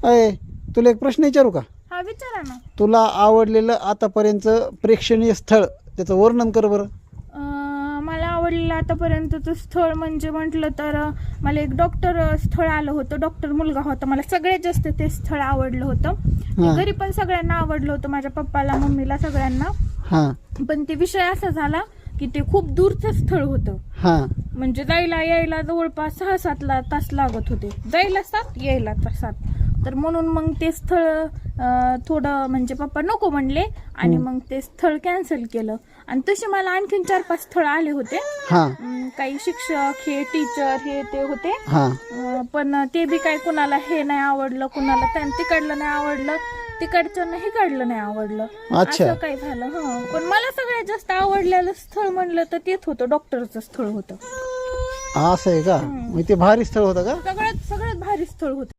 अय तुला एक प्रश्न विचारू का? हा विचारा ना. तुला आवडलेलं आतापर्यंत प्रेक्षणीय स्थळ त्याचं वर्णन कर बरं. मला आवडलेलं आतापर्यंतचं स्थळ म्हणजे म्हटलं तर मला एक डॉक्टर स्थळ आलं होतं. डॉक्टर मुलगा होता. मला सगळ्यात जास्त ते स्थळ आवडलं होतं. ते घरी पण सगळ्यांना आवडलं होतं, माझ्या पप्पाला, मम्मीला, सगळ्यांना. हा पण ते विषय असा झाला की ते खूप दूरचं स्थळ होतं. हा म्हणजे जायला यायला जवळपास 6-7 तास लागत होते. जायला 7, यायला 7. तर म्हणून मग ते स्थळ थोडं म्हणजे पप्पा नको म्हणले आणि मग ते स्थळ कॅन्सल केलं. आणि तसे मला आणखीन 4-5 स्थळ आले होते. हा काही शिक्षक, हे टीचर, हे ते होते. हा पण ते बी काय कुणाला हे नाही आवडलं, कुणाला तिकडलं नाही आवडलं, तिकडचं नाही काढलं नाही आवडलं, अच्छा. असं काय झालं. पण मला सगळ्यात जास्त आवडलेलं स्थळ म्हणलं तर तेच होतं, डॉक्टरचं स्थळ होतं. असं आहे का? मग ते भारी स्थळ होतं का? सगळ्यात भारी स्थळ होतं.